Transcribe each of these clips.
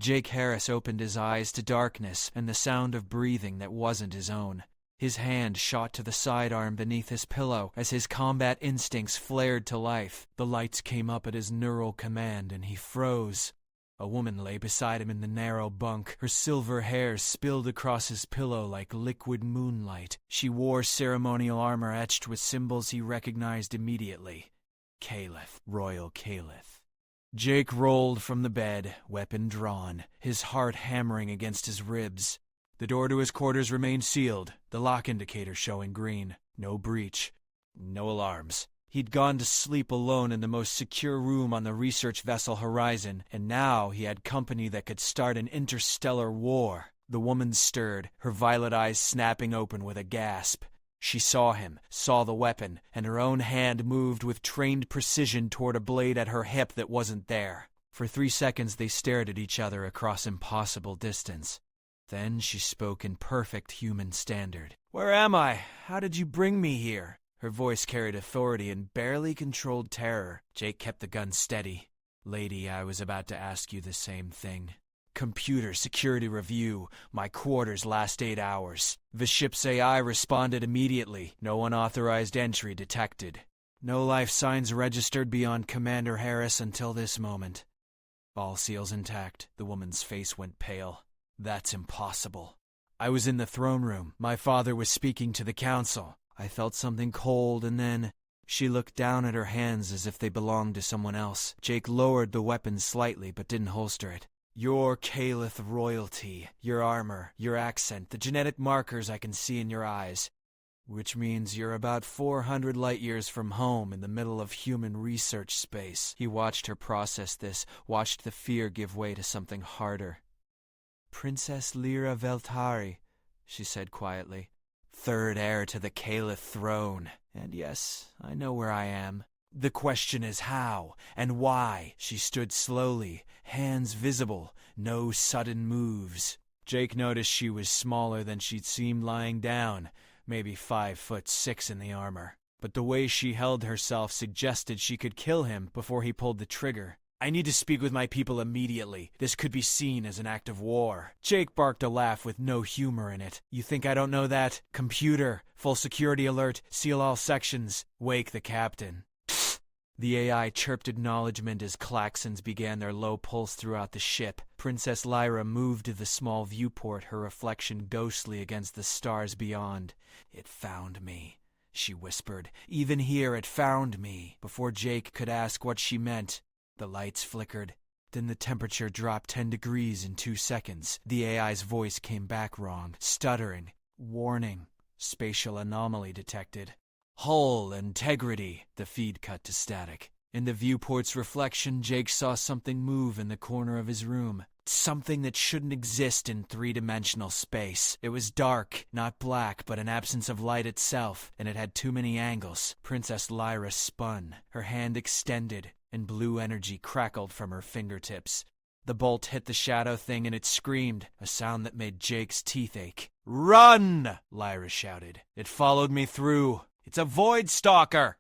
Jake Harris opened his eyes to darkness and the sound of breathing that wasn't his own. His hand shot to the sidearm beneath his pillow as his combat instincts flared to life. The lights came up at his neural command and he froze. A woman lay beside him in the narrow bunk, her silver hair spilled across his pillow like liquid moonlight. She wore ceremonial armor etched with symbols he recognized immediately. Kaelith, Royal Kaelith. Jake rolled from the bed, weapon drawn, his heart hammering against his ribs. The door to his quarters remained sealed, the lock indicator showing green. No breach. No alarms. He'd gone to sleep alone in the most secure room on the research vessel Horizon, and now he had company that could start an interstellar war. The woman stirred, her violet eyes snapping open with a gasp. She saw him, saw the weapon, and her own hand moved with trained precision toward a blade at her hip that wasn't there. For 3 seconds they stared at each other across impossible distance. Then she spoke in perfect human standard. "Where am I? How did you bring me here?" Her voice carried authority and barely controlled terror. Jake kept the gun steady. "Lady, I was about to ask you the same thing. Computer security review. My quarters last 8 hours. The ship's AI responded immediately. No unauthorized entry detected. No life signs registered beyond Commander Harris until this moment. All seals intact." The woman's face went pale. "That's impossible. I was in the throne room. My father was speaking to the council. I felt something cold and then..." She looked down at her hands as if they belonged to someone else. Jake lowered the weapon slightly but didn't holster it. "Your Kaelith royalty, your armor, your accent, the genetic markers I can see in your eyes. Which means you're about 400 light years from home in the middle of human research space." He watched her process this, watched the fear give way to something harder. "Princess Lyra Veltari," she said quietly. "Third heir to the Kaelith throne. And yes, I know where I am. The question is how and why." She stood slowly, hands visible, no sudden moves. Jake noticed she was smaller than she'd seemed lying down, maybe 5'6" in the armor. But the way she held herself suggested she could kill him before he pulled the trigger. "I need to speak with my people immediately. This could be seen as an act of war." Jake barked a laugh with no humor in it. "You think I don't know that? Computer, full security alert, seal all sections, wake the captain." The AI chirped acknowledgement as klaxons began their low pulse throughout the ship. Princess Lyra moved to the small viewport, her reflection ghostly against the stars beyond. "It found me," she whispered. "Even here it found me." Before Jake could ask what she meant, the lights flickered. Then the temperature dropped 10 degrees in 2 seconds. The AI's voice came back wrong, stuttering. "Warning. Spatial anomaly detected. Hull integrity." The feed cut to static. In the viewport's reflection, Jake saw something move in the corner of his room. Something that shouldn't exist in 3-dimensional space. It was dark, not black, but an absence of light itself, and it had too many angles. Princess Lyra spun, her hand extended, and blue energy crackled from her fingertips. The bolt hit the shadow thing and it screamed, a sound that made Jake's teeth ache. "Run!" Lyra shouted. "It followed me through. It's a Void Stalker!"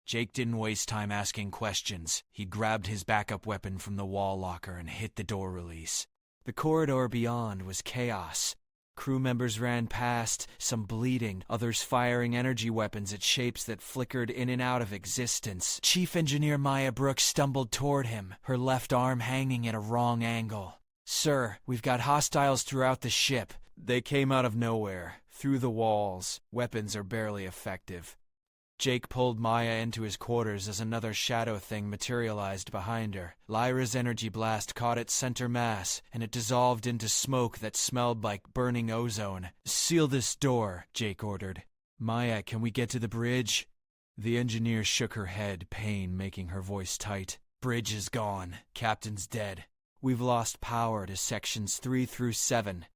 Jake didn't waste time asking questions. He grabbed his backup weapon from the wall locker and hit the door release. The corridor beyond was chaos. Crew members ran past, some bleeding, others firing energy weapons at shapes that flickered in and out of existence. Chief Engineer Maya Brooks stumbled toward him, her left arm hanging at a wrong angle. "Sir, we've got hostiles throughout the ship. They came out of nowhere, through the walls. Weapons are barely effective." Jake pulled Maya into his quarters as another shadow thing materialized behind her. Lyra's energy blast caught its center mass, and it dissolved into smoke that smelled like burning ozone. "Seal this door," Jake ordered. "Maya, can we get to the bridge?" The engineer shook her head, pain making her voice tight. "Bridge is gone. Captain's dead. We've lost power to sections 3 through 7.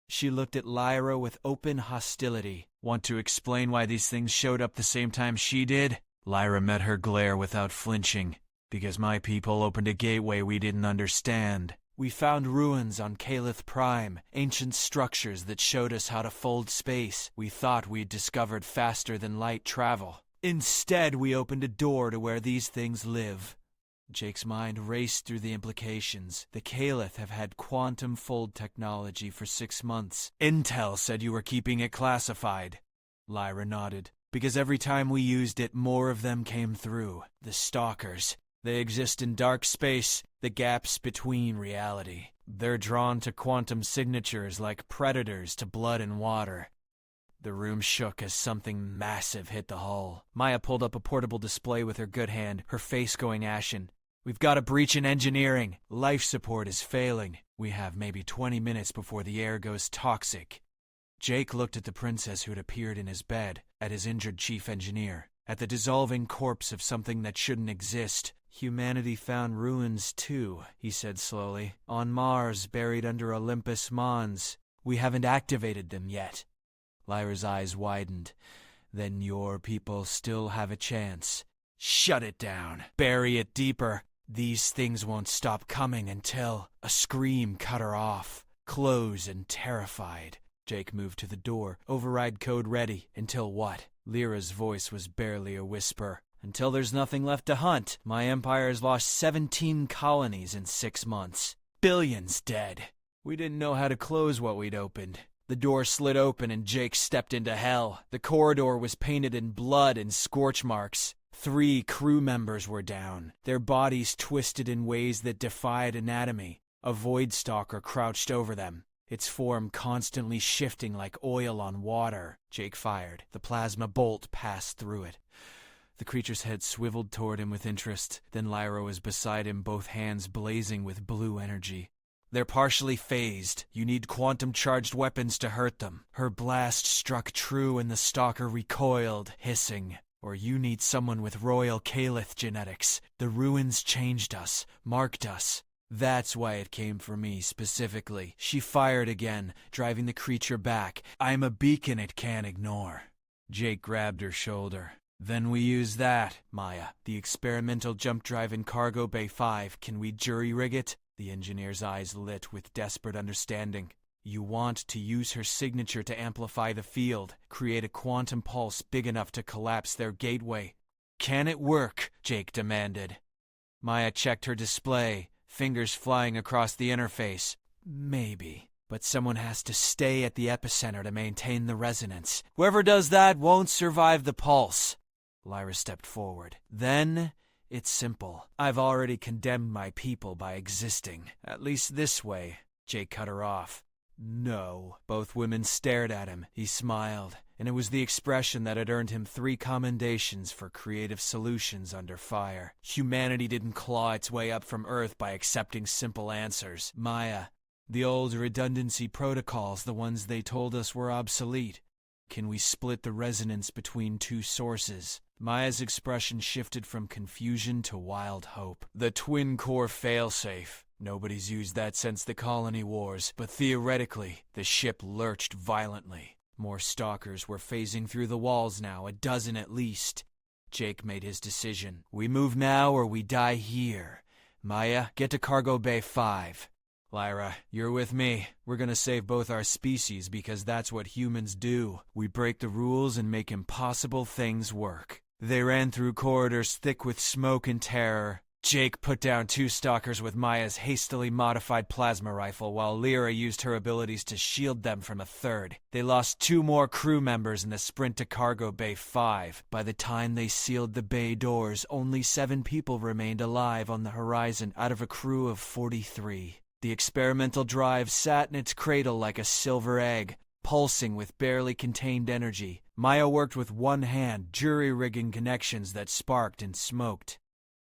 She looked at Lyra with open hostility. "Want to explain why these things showed up the same time she did?" Lyra met her glare without flinching. "Because my people opened a gateway we didn't understand. We found ruins on Kaelith Prime, ancient structures that showed us how to fold space. We thought we'd discovered faster than light travel. Instead, we opened a door to where these things live. Jake's mind raced through the implications. The Kaelith have had quantum fold technology for 6 months. Intel said you were keeping it classified. Lyra nodded. Because every time we used it, more of them came through. The stalkers. They exist in dark space, the gaps between reality. They're drawn to quantum signatures like predators to blood and water. The room shook as something massive hit the hull. Maya pulled up a portable display with her good hand, her face going ashen. We've got a breach in engineering. Life support is failing. We have maybe 20 minutes before the air goes toxic. Jake looked at the princess who'd appeared in his bed, at his injured chief engineer, at the dissolving corpse of something that shouldn't exist. Humanity found ruins too, he said slowly. On Mars, buried under Olympus Mons. We haven't activated them yet. Lyra's eyes widened. Then your people still have a chance. Shut it down. Bury it deeper. These things won't stop coming until... A scream cut her off. Close and terrified. Jake moved to the door, override code ready. Until what? Lyra's voice was barely a whisper. Until there's nothing left to hunt. My empire has lost 17 colonies in 6 months. Billions dead. We didn't know how to close what we'd opened. The door slid open and Jake stepped into hell. The corridor was painted in blood and scorch marks. 3 crew members were down, their bodies twisted in ways that defied anatomy. A Void Stalker crouched over them, its form constantly shifting like oil on water. Jake fired. The plasma bolt passed through it. The creature's head swiveled toward him with interest. Then Lyra was beside him, both hands blazing with blue energy. They're partially phased. You need quantum-charged weapons to hurt them. Her blast struck true and the stalker recoiled, hissing. Or you need someone with royal Kaelith genetics. The ruins changed us, marked us. That's why it came for me, specifically. She fired again, driving the creature back. I'm a beacon it can't ignore. Jake grabbed her shoulder. Then we use that, Maya. The experimental jump drive in Cargo Bay 5. Can we jury-rig it? The engineer's eyes lit with desperate understanding. You want to use her signature to amplify the field, create a quantum pulse big enough to collapse their gateway. Can it work? Jake demanded. Maya checked her display, fingers flying across the interface. Maybe, but someone has to stay at the epicenter to maintain the resonance. Whoever does that won't survive the pulse. Lyra stepped forward. Then... It's simple. I've already condemned my people by existing. At least this way. Jake cut her off. No. Both women stared at him. He smiled, and it was the expression that had earned him 3 commendations for creative solutions under fire. Humanity didn't claw its way up from Earth by accepting simple answers. Maya, the old redundancy protocols, the ones they told us were obsolete. Can we split the resonance between 2 sources? Maya's expression shifted from confusion to wild hope. The twin-core failsafe. Nobody's used that since the colony wars, but theoretically, the ship lurched violently. More stalkers were phasing through the walls now, a dozen at least. Jake made his decision. We move now or we die here. Maya, get to Cargo Bay 5. Lyra, you're with me. We're gonna save both our species because that's what humans do. We break the rules and make impossible things work. They ran through corridors thick with smoke and terror. Jake put down 2 stalkers with Maya's hastily modified plasma rifle while Lyra used her abilities to shield them from a 3rd. They lost 2 more crew members in the sprint to Cargo Bay 5. By the time they sealed the bay doors, only 7 people remained alive on the horizon out of a crew of 43. The experimental drive sat in its cradle like a silver egg, pulsing with barely contained energy. Maya worked with one hand, jury-rigging connections that sparked and smoked.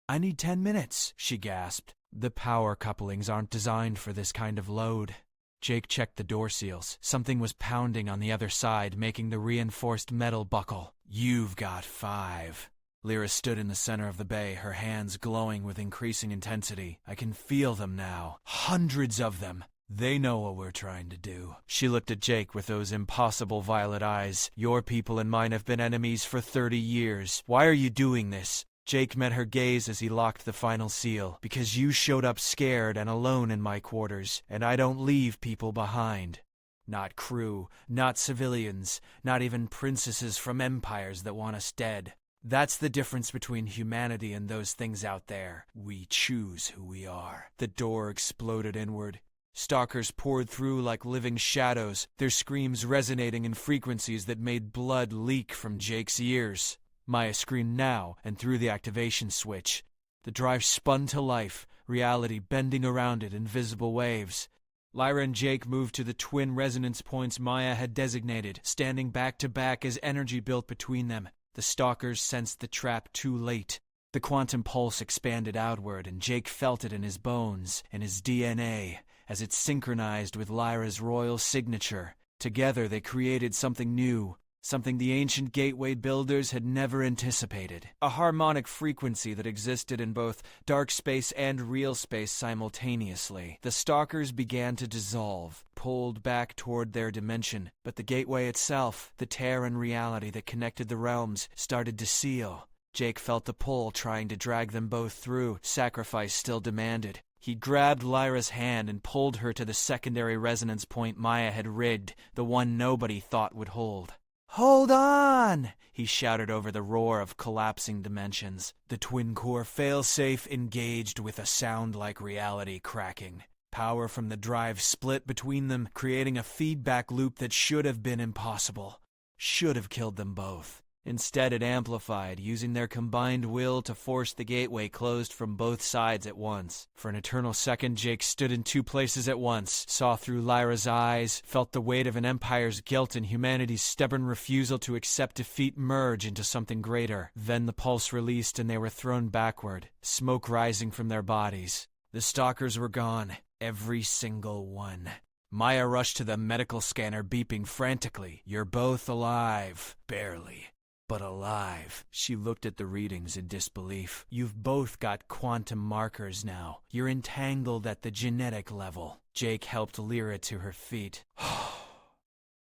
I need 10 minutes, she gasped. The power couplings aren't designed for this kind of load. Jake checked the door seals. Something was pounding on the other side, making the reinforced metal buckle. You've got 5. Lyra stood in the center of the bay, her hands glowing with increasing intensity. I can feel them now. Hundreds of them. They know what we're trying to do. She looked at Jake with those impossible violet eyes. Your people and mine have been enemies for 30 years. Why are you doing this? Jake met her gaze as he locked the final seal. Because you showed up scared and alone in my quarters, and I don't leave people behind. Not crew, not civilians, not even princesses from empires that want us dead. That's the difference between humanity and those things out there. We choose who we are. The door exploded inward. Stalkers poured through like living shadows, their screams resonating in frequencies that made blood leak from Jake's ears. Maya screamed now and threw the activation switch. The drive spun to life, reality bending around it in visible waves. Lyra and Jake moved to the twin resonance points Maya had designated, standing back to back as energy built between them. The stalkers sensed the trap too late. The quantum pulse expanded outward, and Jake felt it in his bones, in his DNA, as it synchronized with Lyra's royal signature. Together they created something new, something the ancient gateway builders had never anticipated. A harmonic frequency that existed in both dark space and real space simultaneously. The stalkers began to dissolve, pulled back toward their dimension, but the gateway itself, the tear in reality that connected the realms, started to seal. Jake felt the pull trying to drag them both through, sacrifice still demanded. He grabbed Lyra's hand and pulled her to the secondary resonance point Maya had rigged, the one nobody thought would hold. "Hold on!" he shouted over the roar of collapsing dimensions. The twin-core failsafe engaged with a sound like reality cracking. Power from the drive split between them, creating a feedback loop that should have been impossible. Should have killed them both. Instead, it amplified, using their combined will to force the gateway closed from both sides at once. For an eternal second, Jake stood in two places at once, saw through Lyra's eyes, felt the weight of an empire's guilt and humanity's stubborn refusal to accept defeat merge into something greater. Then the pulse released and they were thrown backward, smoke rising from their bodies. The stalkers were gone, every single one. Maya rushed to the medical scanner, beeping frantically. "You're both alive. Barely. But alive." She looked at the readings in disbelief. "You've both got quantum markers now. You're entangled at the genetic level." Jake helped Lyra to her feet.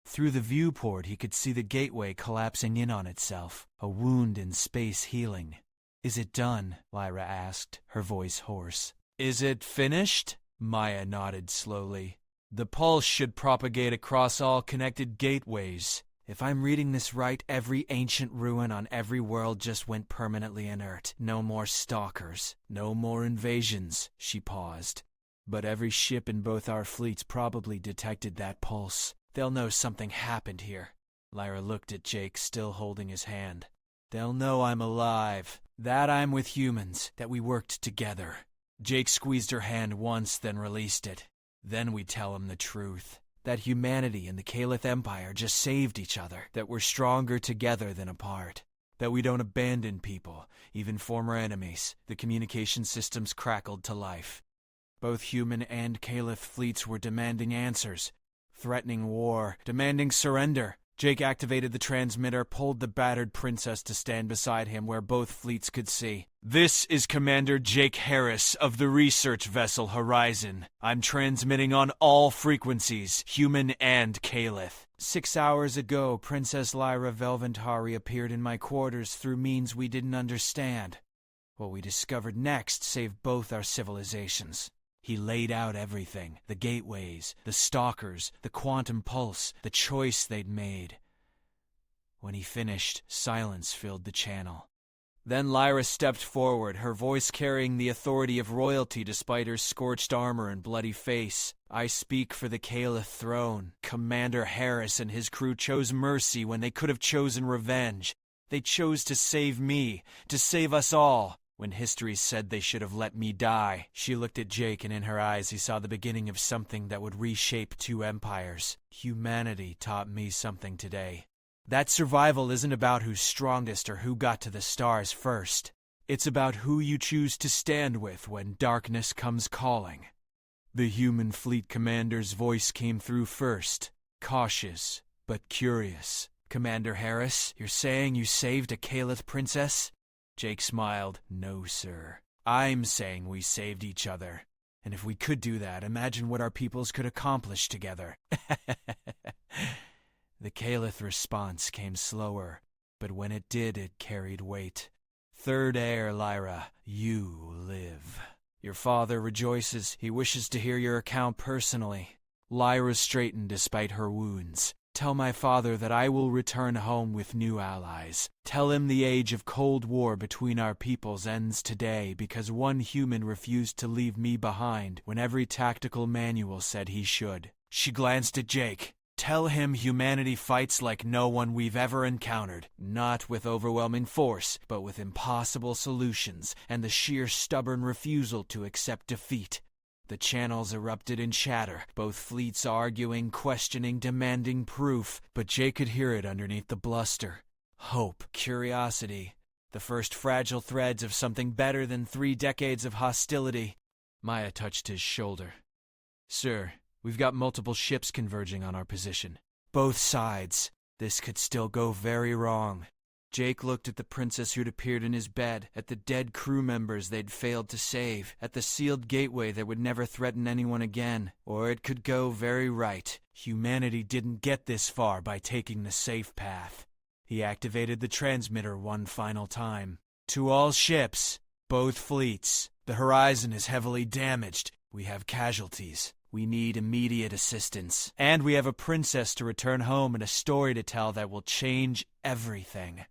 Through the viewport, he could see the gateway collapsing in on itself, a wound in space healing. "Is it done?" Lyra asked, her voice hoarse. "Is it finished?" Maya nodded slowly. "The pulse should propagate across all connected gateways. If I'm reading this right, every ancient ruin on every world just went permanently inert. No more stalkers. No more invasions." She paused. "But every ship in both our fleets probably detected that pulse. They'll know something happened here." Lyra looked at Jake, still holding his hand. "They'll know I'm alive. That I'm with humans. That we worked together." Jake squeezed her hand once, then released it. "Then we tell him the truth. That humanity and the Kaelith Empire just saved each other. That we're stronger together than apart. That we don't abandon people, even former enemies." The communication systems crackled to life. Both human and Kaelith fleets were demanding answers. Threatening war, demanding surrender. Jake activated the transmitter, pulled the battered princess to stand beside him where both fleets could see. "This is Commander Jake Harris of the research vessel Horizon. I'm transmitting on all frequencies, human and Kaelith. 6 hours ago, Princess Lyra Velventari appeared in my quarters through means we didn't understand. What we discovered next saved both our civilizations." He laid out everything, the gateways, the stalkers, the quantum pulse, the choice they'd made. When he finished, silence filled the channel. Then Lyra stepped forward, her voice carrying the authority of royalty despite her scorched armor and bloody face. "I speak for the Kaelith throne. Commander Harris and his crew chose mercy when they could have chosen revenge. They chose to save me, to save us all, when history said they should have let me die." She looked at Jake, and in her eyes he saw the beginning of something that would reshape two empires. "Humanity taught me something today. That survival isn't about who's strongest or who got to the stars first. It's about who you choose to stand with when darkness comes calling." The human fleet commander's voice came through first, cautious but curious. "Commander Harris, you're saying you saved a Kaelith princess?" Jake smiled. "No, sir. I'm saying we saved each other. And if we could do that, imagine what our peoples could accomplish together." The Kaelith response came slower, but when it did, it carried weight. "Third heir, Lyra, you live. Your father rejoices. He wishes to hear your account personally." Lyra straightened despite her wounds. Tell my father that I will return home with new allies. Tell him the age of Cold War between our peoples ends today because one human refused to leave me behind when every tactical manual said he should." She glanced at Jake. "Tell him humanity fights like no one we've ever encountered, not with overwhelming force, but with impossible solutions and the sheer stubborn refusal to accept defeat." The channels erupted in chatter, both fleets arguing, questioning, demanding proof, but Jake could hear it underneath the bluster. Hope, curiosity, the first fragile threads of something better than 3 decades of hostility. Maya touched his shoulder. "Sir, we've got multiple ships converging on our position. Both sides. This could still go very wrong." Jake looked at the princess who'd appeared in his bed, at the dead crew members they'd failed to save, at the sealed gateway that would never threaten anyone again. Or it could go very right. Humanity didn't get this far by taking the safe path. He activated the transmitter one final time. "To all ships, both fleets. The horizon is heavily damaged. We have casualties. We need immediate assistance. And we have a princess to return home and a story to tell that will change everything.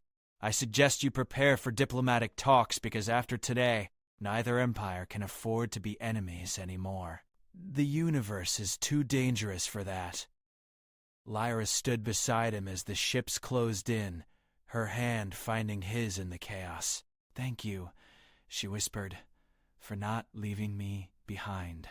I suggest you prepare for diplomatic talks because after today, neither empire can afford to be enemies anymore. The universe is too dangerous for that." Lyra stood beside him as the ships closed in, her hand finding his in the chaos. "Thank you," she whispered, "for not leaving me behind."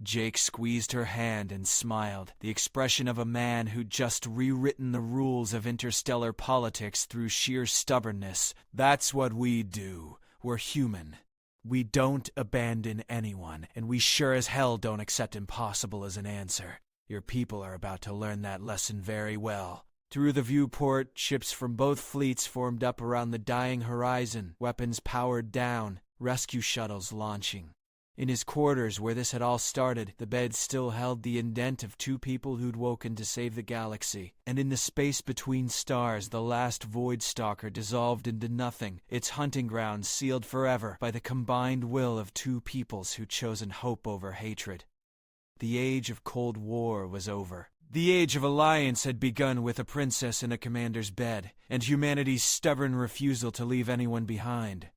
Jake squeezed her hand and smiled, the expression of a man who'd just rewritten the rules of interstellar politics through sheer stubbornness. "That's what we do. We're human. We don't abandon anyone, and we sure as hell don't accept impossible as an answer. Your people are about to learn that lesson very well." Through the viewport, ships from both fleets formed up around the dying horizon, weapons powered down, rescue shuttles launching. In his quarters, where this had all started, the bed still held the indent of 2 people who'd woken to save the galaxy. And in the space between stars, the last Void Stalker dissolved into nothing, its hunting grounds sealed forever by the combined will of 2 peoples who'd chosen hope over hatred. The age of Cold War was over. The age of alliance had begun with a princess in a commander's bed, and humanity's stubborn refusal to leave anyone behind.